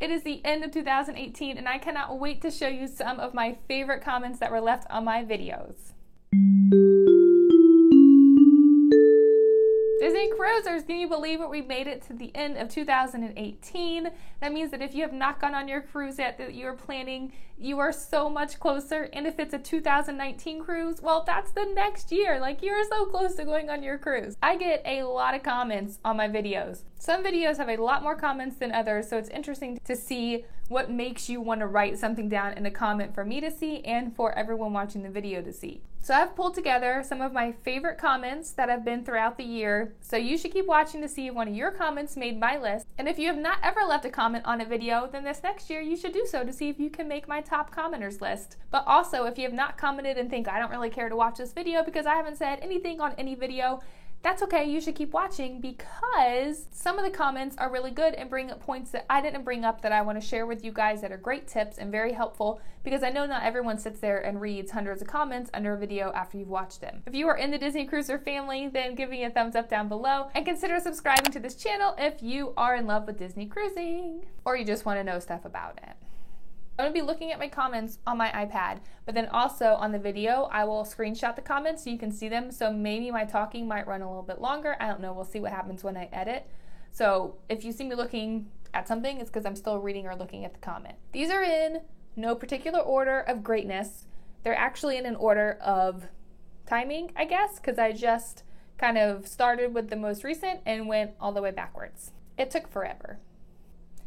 It is the end of 2018 and I cannot wait to show you some of my favorite comments that were left on my videos. Disney Cruisers, can you believe it? We made it to the end of 2018. That means that if you have not gone on your cruise yet that you are planning, you are so much closer. And if it's a 2019 cruise, well, that's the next year. Like, you are so close to going on your cruise. I get a lot of comments on my videos. Some videos have a lot more comments than others, so it's interesting to see what makes you want to write something down in a comment for me to see and for everyone watching the video to see. So I've pulled together some of my favorite comments that have been throughout the year, so you should keep watching to see if one of your comments made my list. And if you have not ever left a comment on a video, then this next year you should do so to see if you can make my top commenters list. But also, if you have not commented and think, I don't really care to watch this video because I haven't said anything on any video, that's okay, you should keep watching because some of the comments are really good and bring up points that I didn't bring up that I want to share with you guys that are great tips and very helpful, because I know not everyone sits there and reads hundreds of comments under a video after you've watched them. If you are in the Disney Cruiser family, then give me a thumbs up down below and consider subscribing to this channel if you are in love with Disney cruising or you just want to know stuff about it. I'm going to be looking at my comments on my iPad, but then also on the video, I will screenshot the comments so you can see them. So maybe my talking might run a little bit longer. I don't know. We'll see what happens when I edit. So if you see me looking at something, it's because I'm still reading or looking at the comment. These are in no particular order of greatness. They're actually in an order of timing, I guess, because I just kind of started with the most recent and went all the way backwards. It took forever,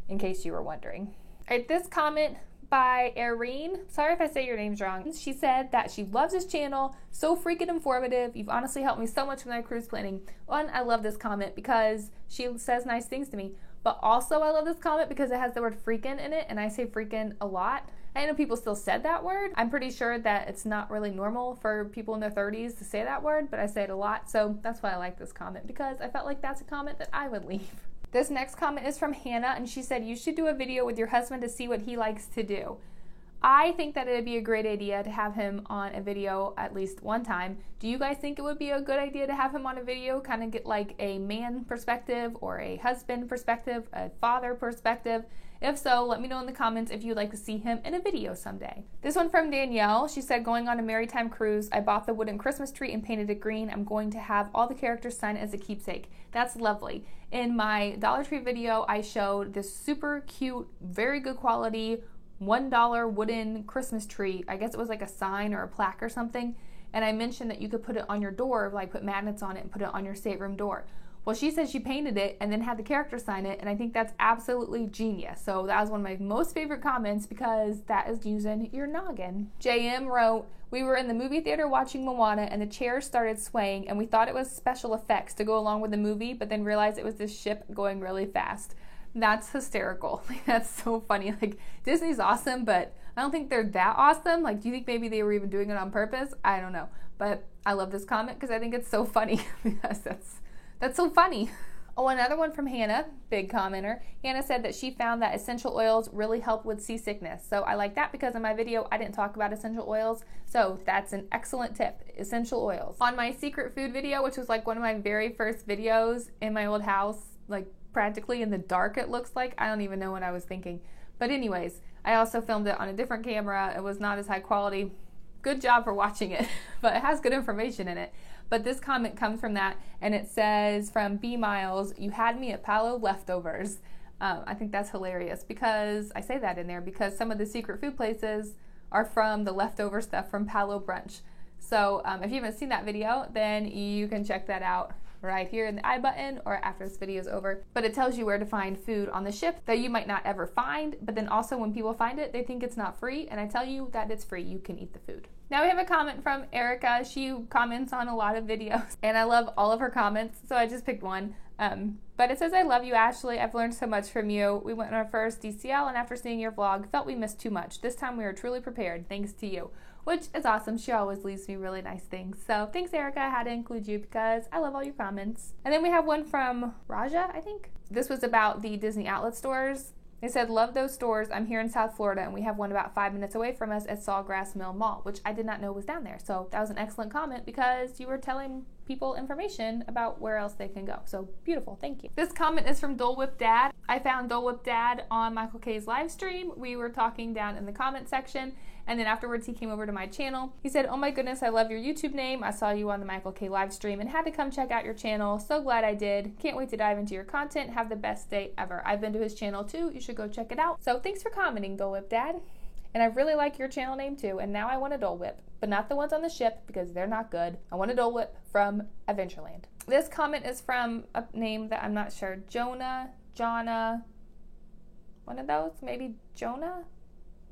in case you were wondering. All right, this comment by Irene, sorry if I say your name's wrong. She said that she loves this channel, so freaking informative. You've honestly helped me so much with my cruise planning. One, I love this comment because she says nice things to me, but also I love this comment because it has the word freaking in it, and I say freaking a lot. I know people still said that word. I'm pretty sure that it's not really normal for people in their 30s to say that word, but I say it a lot, so that's why I like this comment, because I felt like that's a comment that I would leave. This next comment is from Hannah, and she said, you should do a video with your husband to see what he likes to do. I think that it would be a great idea to have him on a video at least one time. Do you guys think it would be a good idea to have him on a video, kind of get like a man perspective or a husband perspective, a father perspective? If so, let me know in the comments if you'd like to see him in a video someday. This one from Danielle, she said, going on a Maritime cruise, I bought the wooden Christmas tree and painted it green. I'm going to have all the characters sign it as a keepsake. That's lovely. In my Dollar Tree video, I showed this super cute, very good quality, $1 wooden Christmas tree. I guess it was like a sign or a plaque or something. And I mentioned that you could put it on your door, like put magnets on it and put it on your stateroom door. Well, she said she painted it and then had the character sign it, and I think that's absolutely genius. So that was one of my most favorite comments because that is using your noggin. JM wrote, we were in the movie theater watching Moana and the chairs started swaying and we thought it was special effects to go along with the movie, but then realized it was this ship going really fast. That's hysterical. Like, that's so funny. Like, Disney's awesome, but I don't think they're that awesome. Like, do you think maybe they were even doing it on purpose? I don't know. But I love this comment because I think it's so funny. Because that's so funny. Oh, another one from Hannah, big commenter. Hannah said that she found that essential oils really help with seasickness. So I like that because in my video, I didn't talk about essential oils. So that's an excellent tip, essential oils. On my secret food video, which was like one of my very first videos in my old house, like practically in the dark it looks like. I don't even know what I was thinking. But anyways, I also filmed it on a different camera. It was not as high quality. Good job for watching it, but it has good information in it. But this comment comes from that, and it says from B Miles, you had me at Palo leftovers. I think that's hilarious because I say that in there because some of the secret food places are from the leftover stuff from Palo Brunch. So if you haven't seen that video, then you can check that out right here in the I button or after this video is over. But it tells you where to find food on the ship that you might not ever find, but then also when people find it, they think it's not free, and I tell you that it's free. You can eat the food. Now we have a comment from Erica. She comments on a lot of videos, and I love all of her comments, so I just picked one. But it says, I love you, Ashley. I've learned so much from you. We went on our first DCL, and after seeing your vlog, felt we missed too much. This time we were truly prepared, thanks to you. Which is awesome. She always leaves me really nice things. So thanks, Erica. I had to include you because I love all your comments. And then we have one from Raja, I think. This was about the Disney outlet stores. They said, love those stores. I'm here in South Florida, and we have one about 5 minutes away from us at Sawgrass Mill Mall, which I did not know was down there. So that was an excellent comment because you were telling people information about where else they can go. So beautiful, thank you. This comment is from Dole Whip Dad. I found Dole Whip Dad on Michael K's live stream. We were talking down in the comment section, and then afterwards he came over to my channel. He said, "Oh my goodness, I love your YouTube name. I saw you on the Michael K live stream and had to come check out your channel. So glad I did. Can't wait to dive into your content. Have the best day ever." I've been to his channel too. You should go check it out. So thanks for commenting, Dole Whip Dad. And I really like your channel name too. And now I want a Dole Whip, but not the ones on the ship because they're not good. I want a Dole Whip from Adventureland. This comment is from a name that I'm not sure. Jonna, one of those, maybe Jonna.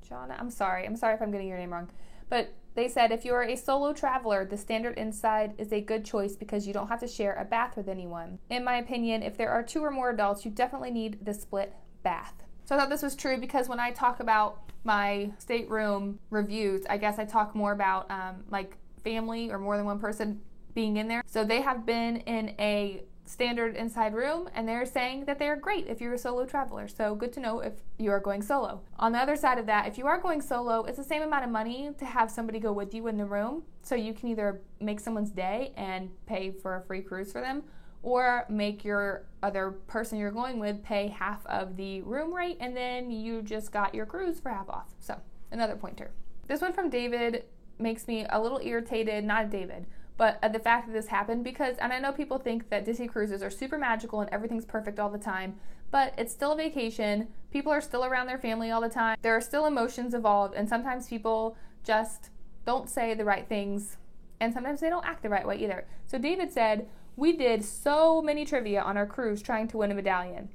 I'm sorry if I'm getting your name wrong. But they said, if you are a solo traveler, the standard inside is a good choice because you don't have to share a bath with anyone. In my opinion, if there are 2 or more adults, you definitely need the split bath. So I thought this was true because when I talk about my stateroom reviews, I guess I talk more about like family or more than one person being in there. So they have been in a standard inside room and they're saying that they're great if you're a solo traveler. So good to know if you are going solo. On the other side of that, if you are going solo, it's the same amount of money to have somebody go with you in the room. So you can either make someone's day and pay for a free cruise for them, or make your other person you're going with pay half of the room rate, and then you just got your cruise for half off. So another pointer. This one from David makes me a little irritated, not David, but the fact that this happened because, and I know people think that Disney cruises are super magical and everything's perfect all the time, but it's still a vacation. People are still around their family all the time. There are still emotions involved, and sometimes people just don't say the right things, and sometimes they don't act the right way either. So David said, "We did so many trivia on our cruise trying to win a medallion.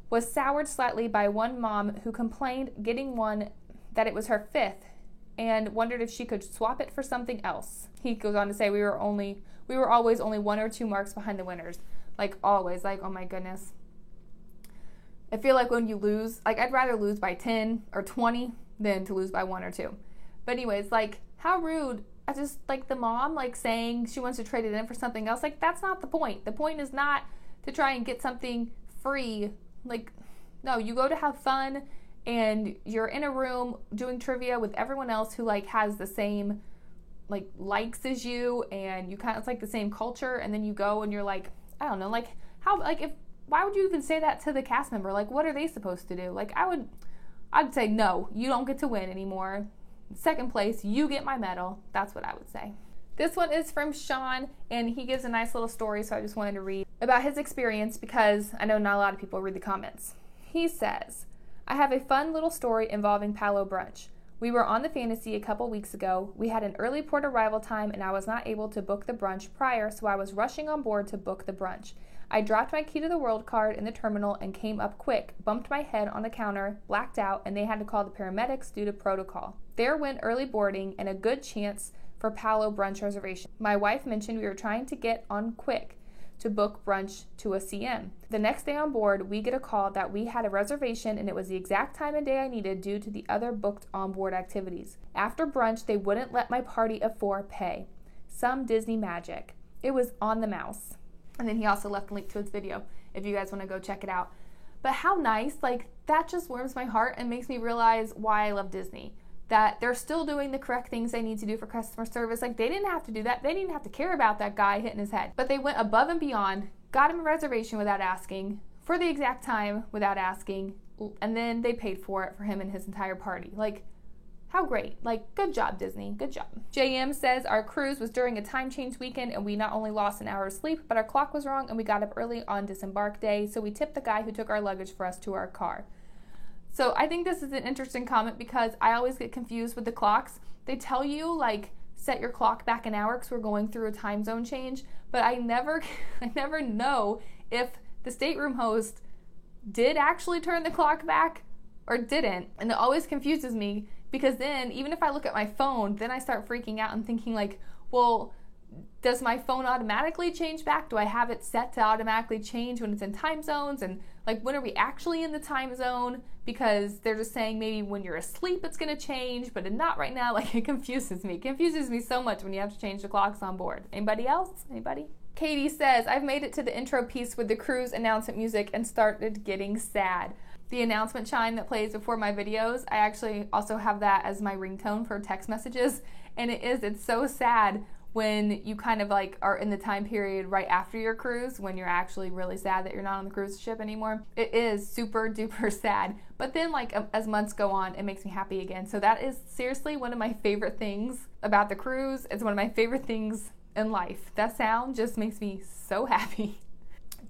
Was soured slightly by one mom who complained getting one that it was her 5th and wondered if she could swap it for something else." He goes on to say, we were always only 1 or 2 marks behind the winners. Like always, like, oh my goodness. I feel like when you lose, like I'd rather lose by 10 or 20 than to lose by 1 or 2. But anyways, like how rude. I just like the mom like saying she wants to trade it in for something else. Like that's not the point. The point is not to try and get something free. Like no, you go to have fun and you're in a room doing trivia with everyone else who like has the same like likes as you, and you kind of, it's like the same culture, and then you go and you're like, I don't know, like how, like if, why would you even say that to the cast member? Like what are they supposed to do? Like I'd say no, you don't get to win anymore. Second place, you get my medal. That's what I would say. This one is from Sean, and he gives a nice little story, so I just wanted to read about his experience because I know not a lot of people read the comments. He says, "I have a fun little story involving Palo Brunch. We were on the Fantasy a couple weeks ago. We had an early port arrival time and I was not able to book the brunch prior, so I was rushing on board to book the brunch. I dropped my Key to the World card in the terminal and came up quick, bumped my head on the counter, blacked out, and they had to call the paramedics due to protocol. There went early boarding and a good chance for Palo brunch reservation. My wife mentioned we were trying to get on quick to book brunch to a CM. The next day on board, we get a call that we had a reservation and it was the exact time and day I needed due to the other booked onboard activities. After brunch, they wouldn't let my party of 4 pay. Some Disney magic. It was on the mouse." And then he also left a link to his video if you guys want to go check it out. But how nice, like that just warms my heart and makes me realize why I love Disney. That they're still doing the correct things they need to do for customer service. Like they didn't have to do that. They didn't have to care about that guy hitting his head. But they went above and beyond, got him a reservation without asking, for the exact time without asking, and then they paid for it for him and his entire party. Like, how great. Like, good job, Disney. Good job. JM says, "Our cruise was during a time change weekend and we not only lost an hour of sleep, but our clock was wrong and we got up early on disembark day, so we tipped the guy who took our luggage for us to our car." So I think this is an interesting comment because I always get confused with the clocks. They tell you like set your clock back an hour because we're going through a time zone change, but I never know if the stateroom host did actually turn the clock back or didn't. And it always confuses me because then even if I look at my phone, then I start freaking out and thinking like, well, does my phone automatically change back? Do I have it set to automatically change when it's in time zones? And like, when are we actually in the time zone? Because they're just saying maybe when you're asleep it's going to change, but not right now. Like, it confuses me. It confuses me so much when you have to change the clocks on board. Anybody else? Anybody? Katie says, "I've made it to the intro piece with the cruise announcement music and started getting sad." The announcement chime that plays before my videos, I actually also have that as my ringtone for text messages. And it's so sad when you kind of like are in the time period right after your cruise, when you're actually really sad that you're not on the cruise ship anymore. It is super duper sad. But then like as months go on, it makes me happy again. So that is seriously one of my favorite things about the cruise. It's one of my favorite things in life. That sound just makes me so happy.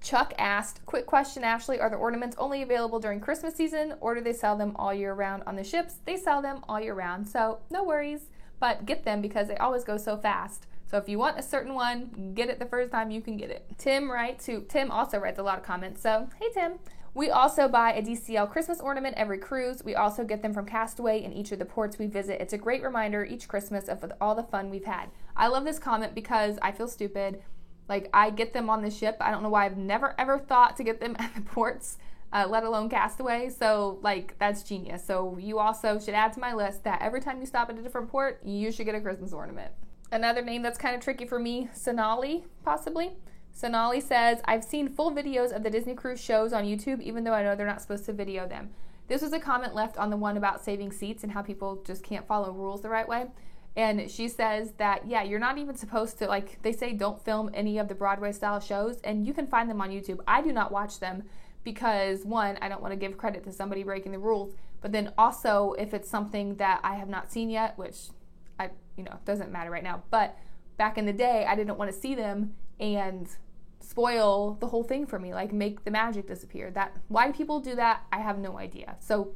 Chuck asked, quick question, Ashley, are the ornaments only available during Christmas season, or do they sell them all year round on the ships? They sell them all year round, so no worries, but get them because they always go so fast. So if you want a certain one, get it the first time you can get it. Tim also writes a lot of comments, so hey Tim. We also buy a DCL Christmas ornament every cruise. We also get them from Castaway in each of the ports we visit. It's a great reminder each Christmas of all the fun we've had. I love this comment because I feel stupid. Like, I get them on the ship. I don't know why I've never ever thought to get them at the ports, let alone Castaway. So, like, that's genius. So you also should add to my list that every time you stop at a different port, you should get a Christmas ornament. Another name that's kind of tricky for me, Sonali, possibly. Sonali says, I've seen full videos of the Disney cruise shows on YouTube, even though I know they're not supposed to video them. This was a comment left on the one about saving seats and how people just can't follow rules the right way. And she says that, yeah, you're not even supposed to, like, they say don't film any of the Broadway-style shows, and you can find them on YouTube. I do not watch them because, one, I don't want to give credit to somebody breaking the rules, but then also if it's something that I have not seen yet, which, doesn't matter right now, but back in the day, I didn't want to see them and spoil the whole thing for me, like make the magic disappear. Why people do that, I have no idea. So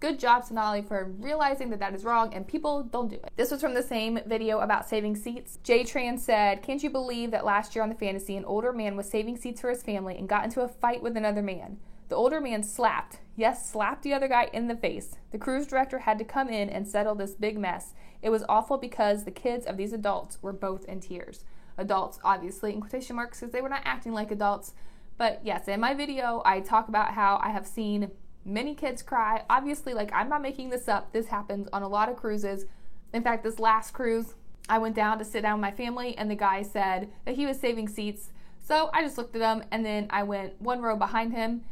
good job, Sonali, for realizing that is wrong and people don't do it. This was from the same video about saving seats. J-Tran said, can't you believe that last year on the Fantasy, an older man was saving seats for his family and got into a fight with another man. The older man slapped the other guy in the face. The cruise director had to come in and settle this big mess. It was awful because the kids of these adults were both in tears. Adults, obviously, in quotation marks, because they were not acting like adults. But yes, in my video, I talk about how I have seen many kids cry. Obviously, like, I'm not making this up. This happens on a lot of cruises. In fact, this last cruise, I went down to sit down with my family, and the guy said that he was saving seats. So I just looked at him, and then I went one row behind him,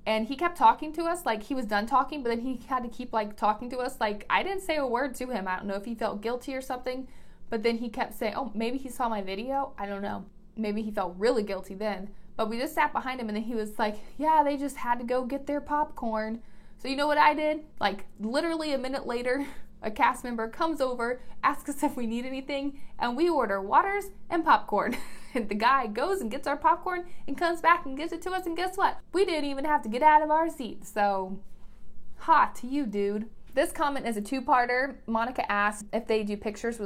and he kept talking to us. Like, he was done talking, but then he had to keep, like, talking to us. Like, I didn't say a word to him. I don't know if he felt guilty or something, but then he kept saying, oh, maybe he saw my video. I don't know. Maybe he felt really guilty then. But we just sat behind him, and then he was like, yeah, they just had to go get their popcorn. So you know what I did? Like, literally a minute later, a cast member comes over, asks us if we need anything, and we order waters and popcorn. And the guy goes and gets our popcorn and comes back and gives it to us, and guess what? We didn't even have to get out of our seat. So, hot to you, dude. This comment is a two-parter. Monica asked if they do pictures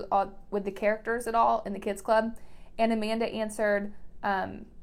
with the characters at all in the kids club, and Amanda answered,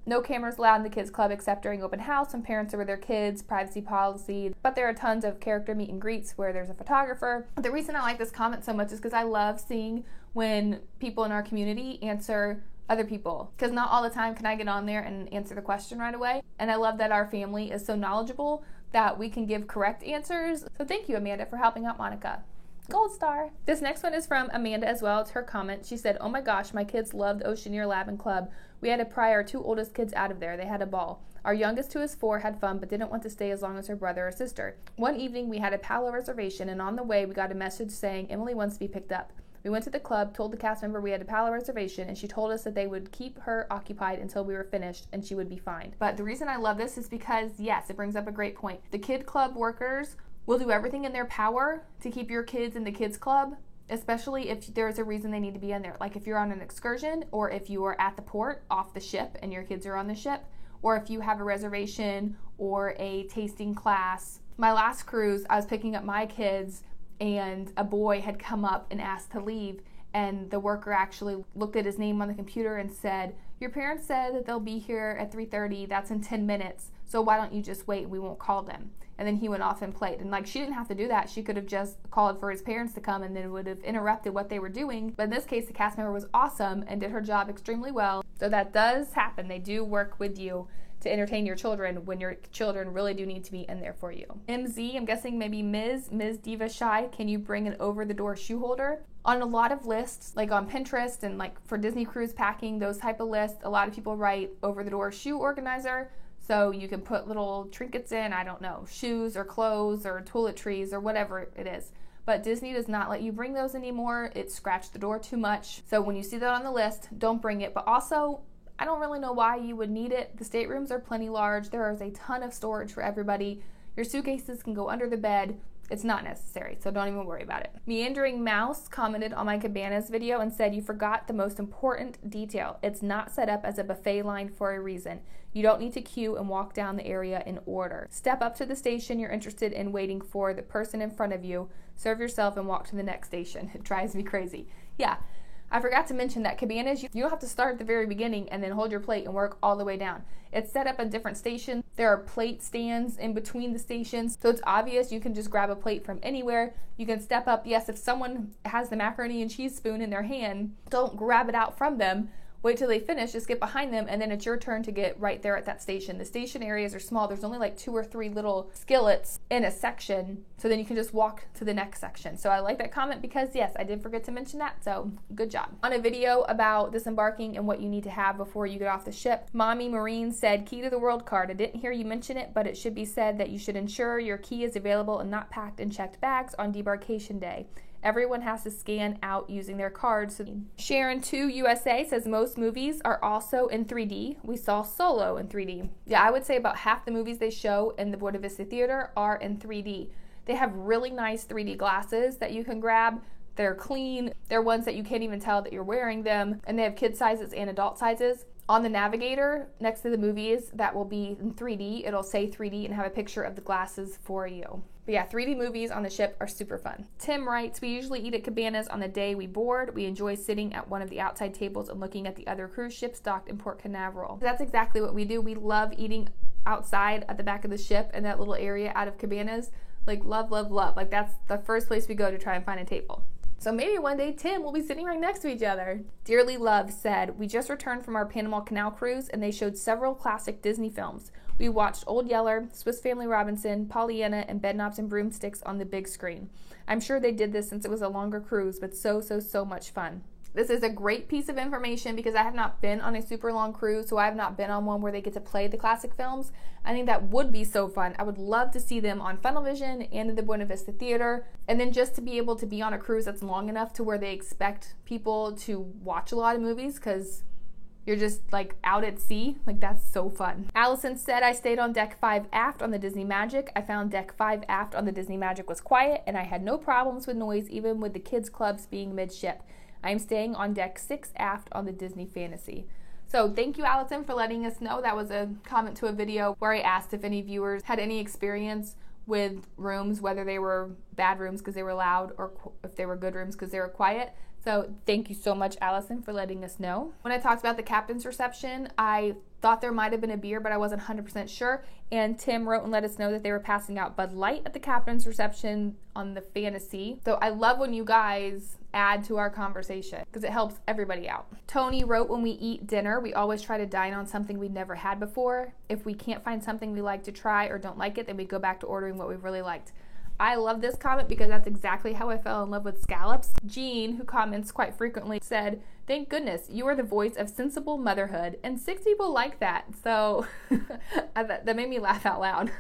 no cameras allowed in the kids club except during open house when parents are with their kids, privacy policy, but there are tons of character meet and greets where there's a photographer. The reason I like this comment so much is because I love seeing when people in our community answer other people, because not all the time can I get on there and answer the question right away, and I love that our family is so knowledgeable that we can give correct answers. So thank you, Amanda, for helping out Monica. Gold star. This next one is from Amanda as well. It's her comment. She said, oh my gosh, my kids loved Oceaneer Lab and Club. We had to pry our two oldest kids out of there. They had a ball. Our youngest, who is 4, had fun but didn't want to stay as long as her brother or sister. One evening we had a Palo reservation, and on the way we got a message saying Emily wants to be picked up. We went to the club, told the cast member we had a Palo reservation, and she told us that they would keep her occupied until we were finished and she would be fine. But the reason I love this is because, yes, it brings up a great point. The kid club workers will do everything in their power to keep your kids in the kids club, especially if there's a reason they need to be in there. Like if you're on an excursion, or if you are at the port off the ship and your kids are on the ship, or if you have a reservation or a tasting class. My last cruise, I was picking up my kids and a boy had come up and asked to leave, and the worker actually looked at his name on the computer and said, your parents said that they'll be here at 3:30, that's in 10 minutes, so why don't you just wait, we won't call them. And then he went off and played. And like, she didn't have to do that. She could have just called for his parents to come and then it would have interrupted what they were doing. But in this case, the cast member was awesome and did her job extremely well. So that does happen. They do work with you to entertain your children when your children really do need to be in there for you. MZ, I'm guessing maybe Ms. Diva Shy, can you bring an over-the-door shoe holder? On a lot of lists, like on Pinterest and like for Disney cruise packing, those type of lists, a lot of people write over-the-door shoe organizer. So you can put little trinkets in, I don't know, shoes or clothes or toiletries or whatever it is. but Disney does not let you bring those anymore. It scratched the door too much. So when you see that on the list, don't bring it. But also, I don't really know why you would need it. The staterooms are plenty large. There is a ton of storage for everybody. Your suitcases can go under the bed. It's not necessary, so don't even worry about it. Meandering Mouse commented on my cabanas video and said, you forgot the most important detail. It's not set up as a buffet line for a reason. You don't need to queue and walk down the area in order. Step up to the station you're interested in waiting for, the person in front of you, serve yourself, and walk to the next station. It drives me crazy. Yeah. I forgot to mention that cabanas, you don't have to start at the very beginning and then hold your plate and work all the way down. It's set up at different stations. There are plate stands in between the stations, so it's obvious you can just grab a plate from anywhere. You can step up. Yes, if someone has the macaroni and cheese spoon in their hand, don't grab it out from them. Wait till they finish, just get behind them, and then it's your turn to get right there at that station. The station areas are small. There's only like 2 or 3 little skillets in a section, so then you can just walk to the next section. So I like that comment because, yes, I did forget to mention that, so good job. On a video about disembarking and what you need to have before you get off the ship, Mommy Marine said, key to the world card. I didn't hear you mention it, but it should be said that you should ensure your key is available and not packed in checked bags on debarkation day. Everyone has to scan out using their cards. So Sharon 2 USA says most movies are also in 3D. We saw Solo in 3D. Yeah, I would say about half the movies they show in the Buena Vista Theater are in 3D. They have really nice 3D glasses that you can grab. They're clean. They're ones that you can't even tell that you're wearing them. And they have kid sizes and adult sizes. On the navigator, next to the movies that will be in 3D, it'll say 3D and have a picture of the glasses for you. But yeah, 3D movies on the ship are super fun. Tim writes, we usually eat at cabanas on the day we board. We enjoy sitting at one of the outside tables and looking at the other cruise ships docked in Port Canaveral. That's exactly what we do. We love eating outside at the back of the ship in that little area out of cabanas. Like love, love, love. Like that's the first place we go to try and find a table. So maybe one day, Tim, we'll be sitting right next to each other. Dearly Love said, we just returned from our Panama Canal cruise and they showed several classic Disney films. We watched Old Yeller, Swiss Family Robinson, Pollyanna, and Bedknobs and Broomsticks on the big screen. I'm sure they did this since it was a longer cruise, but so much fun. This is a great piece of information because I have not been on a super long cruise, so I have not been on one where they get to play the classic films. I think that would be so fun. I would love to see them on Funnel Vision and in the Buena Vista Theater, and then just to be able to be on a cruise that's long enough to where they expect people to watch a lot of movies because you're just like out at sea. Like that's so fun. Allison said, I stayed on deck 5 aft on the Disney Magic. I found deck 5 aft on the Disney Magic was quiet and I had no problems with noise even with the kids clubs being midship. I am staying on deck 6 aft on the Disney Fantasy. So thank you, Allison, for letting us know. That was a comment to a video where I asked if any viewers had any experience with rooms, whether they were bad rooms because they were loud or if they were good rooms because they were quiet. So thank you so much, Allison, for letting us know. When I talked about the captain's reception, I thought there might have been a beer, but I wasn't 100% sure. And Tim wrote and let us know that they were passing out Bud Light at the captain's reception on the Fantasy. So I love when you guys add to our conversation because it helps everybody out. Tony wrote, when we eat dinner, we always try to dine on something we've never had before. If we can't find something we like to try or don't like it, then we go back to ordering what we've really liked. I love this comment because that's exactly how I fell in love with scallops. Jean, who comments quite frequently, said, thank goodness you are the voice of sensible motherhood, and 6 people like that. So that made me laugh out loud.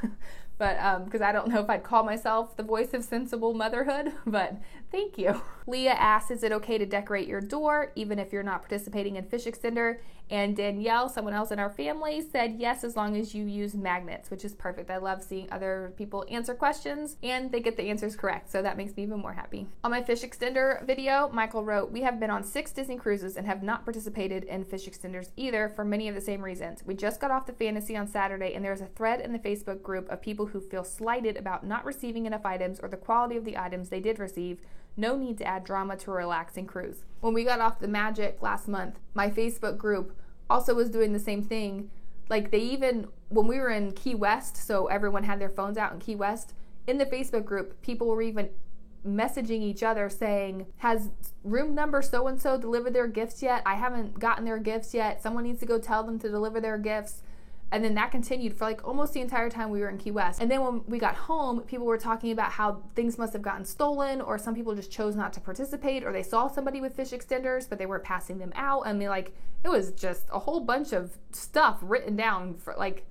But because I don't know if I'd call myself the voice of sensible motherhood, but thank you. Leah asked, is it okay to decorate your door even if you're not participating in Fish Extender? And Danielle, someone else in our family, said yes, as long as you use magnets, which is perfect. I love seeing other people answer questions and they get the answers correct, so that makes me even more happy. On my Fish Extender video, Michael wrote, we have been on 6 Disney cruises and have not participated in Fish Extenders either for many of the same reasons. We just got off the Fantasy on Saturday and there's a thread in the Facebook group of people who feel slighted about not receiving enough items or the quality of the items they did receive. No need to add drama to a relaxing cruise. When we got off the Magic last month, my Facebook group also was doing the same thing. Like they even, when we were in Key West, so everyone had their phones out in Key West, in the Facebook group, people were even messaging each other saying, has room number so-and-so delivered their gifts yet? I haven't gotten their gifts yet. Someone needs to go tell them to deliver their gifts. And then that continued for like almost the entire time we were in Key West. And then when we got home, people were talking about how things must have gotten stolen, or some people just chose not to participate, or they saw somebody with Fish Extenders, but they weren't passing them out. I mean, like, it was just a whole bunch of stuff written down for like,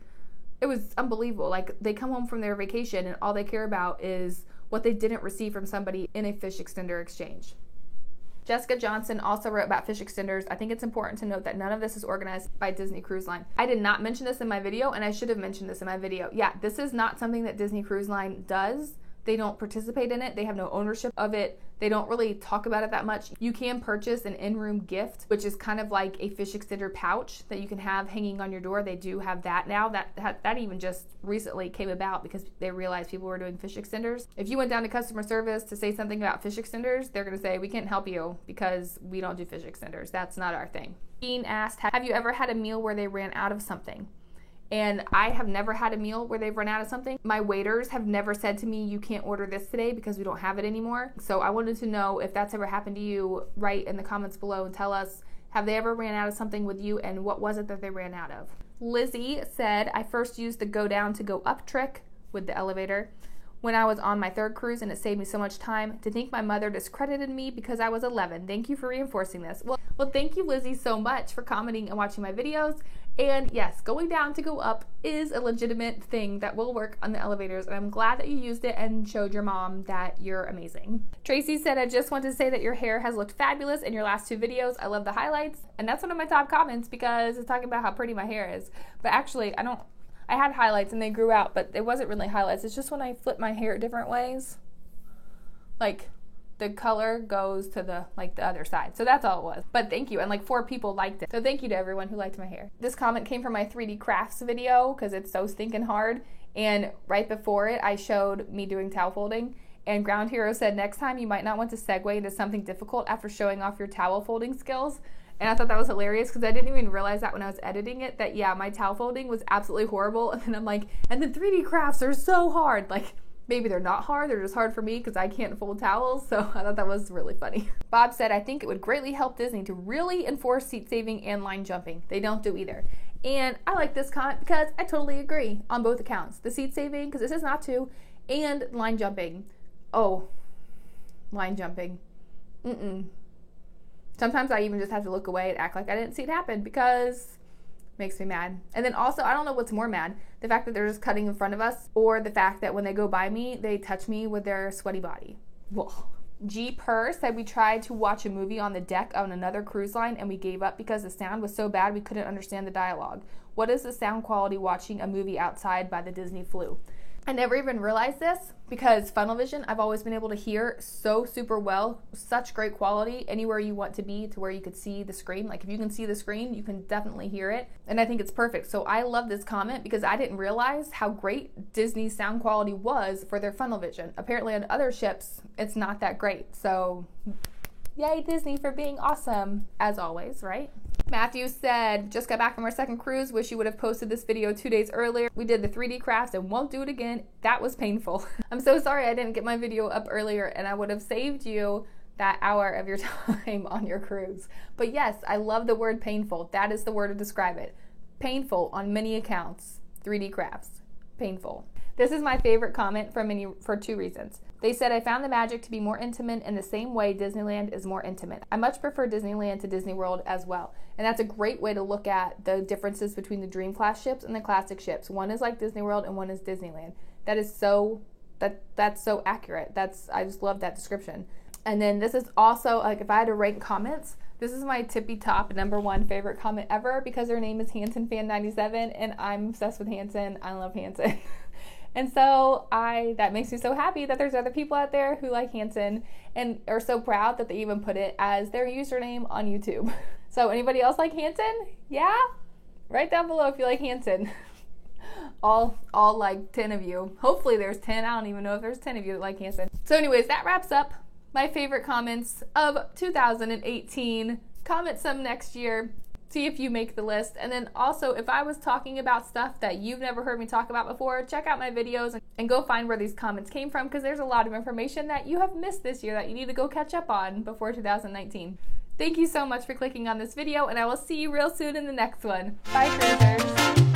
it was unbelievable. Like, they come home from their vacation and all they care about is what they didn't receive from somebody in a fish extender exchange. Jessica Johnson also wrote about fish extenders. I think it's important to note that none of this is organized by Disney Cruise Line. I did not mention this in my video, and I should have mentioned this in my video. Yeah, this is not something that Disney Cruise Line does. They don't participate in it. They have no ownership of it. They don't really talk about it that much. You can purchase an in-room gift, which is kind of like a fish extender pouch that you can have hanging on your door. They do have that now. That even just recently came about because they realized people were doing fish extenders. If you went down to customer service to say something about fish extenders, they're going to say, we can't help you because we don't do fish extenders. That's not our thing. Dean asked, have you ever had a meal where they ran out of something? And I have never had a meal where they've run out of something. My waiters have never said to me, you can't order this today because we don't have it anymore. So I wanted to know if that's ever happened to you. Write in the comments below and tell us, have they ever ran out of something with you and what was it that they ran out of? Lizzie said, I first used the go down to go up trick with the elevator when I was on my 3rd cruise, and it saved me so much time. To think my mother discredited me because I was 11. Thank you for reinforcing this. Well, thank you, Lizzie, so much for commenting and watching my videos. And yes, going down to go up is a legitimate thing that will work on the elevators, and I'm glad that you used it and showed your mom that you're amazing. Tracy said, I just want to say that your hair has looked fabulous in your last 2 videos. I love the highlights, and that's one of my top comments because it's talking about how pretty my hair is. But actually, I had highlights and they grew out, but it wasn't really highlights. It's just when I flip my hair different ways, like the color goes to the other side. So that's all it was. But thank you. And like 4 people liked it. So thank you to everyone who liked my hair. This comment came from my 3D crafts video because it's so stinking hard. And right before it, I showed me doing towel folding. And Ground Hero said, next time you might not want to segue into something difficult after showing off your towel folding skills. And I thought that was hilarious because I didn't even realize that when I was editing it, that yeah, my towel folding was absolutely horrible. And then I'm like, and the 3D crafts are so hard. Like, maybe they're not hard, they're just hard for me because I can't fold towels. So I thought that was really funny. Bob said, I think it would greatly help Disney to really enforce seat saving and line jumping. They don't do either. And I like this comment because I totally agree on both accounts. The seat saving, because it says not to, and line jumping. Oh, line jumping. Sometimes I even just have to look away and act like I didn't see it happen because it makes me mad. And then also, I don't know what's more mad, the fact that they're just cutting in front of us or the fact that when they go by me, they touch me with their sweaty body. Whoa. G. Purr said we tried to watch a movie on the deck on another cruise line and we gave up because the sound was so bad we couldn't understand the dialogue. What is the sound quality watching a movie outside by the Disney Flu? I never even realized this because funnel vision, I've always been able to hear so super well, such great quality anywhere you want to be to where you could see the screen. Like if you can see the screen, you can definitely hear it. And I think it's perfect. So I love this comment because I didn't realize how great Disney's sound quality was for their funnel vision. Apparently on other ships, it's not that great. So yay Disney for being awesome as always, right? Matthew said, just got back from our 2nd cruise. Wish you would have posted this video 2 days earlier. We did the 3D crafts and won't do it again. That was painful. I'm so sorry I didn't get my video up earlier and I would have saved you that hour of your time on your cruise. But yes, I love the word painful. That is the word to describe it. Painful on many accounts. 3D crafts. Painful. This is my favorite comment for 2 reasons. They said, I found the magic to be more intimate in the same way Disneyland is more intimate. I much prefer Disneyland to Disney World as well. And that's a great way to look at the differences between the Dream Class ships and the classic ships. One is like Disney World and one is Disneyland. That is so, that's so accurate. I just love that description. And then this is also, like if I had to rank comments, this is my tippy top #1 favorite comment ever because her name is HansonFan97 and I'm obsessed with Hanson. I love Hanson. And so that makes me so happy that there's other people out there who like Hanson and are so proud that they even put it as their username on YouTube. So anybody else like Hanson? Yeah? Write down below if you like Hanson. all like 10 of you. Hopefully there's 10. I don't even know if there's 10 of you that like Hanson. So anyways, that wraps up my favorite comments of 2018. Comment some next year. See if you make the list. And then also, if I was talking about stuff that you've never heard me talk about before, check out my videos and go find where these comments came from because there's a lot of information that you have missed this year that you need to go catch up on before 2019. Thank you so much for clicking on this video and I will see you real soon in the next one. Bye, cruisers.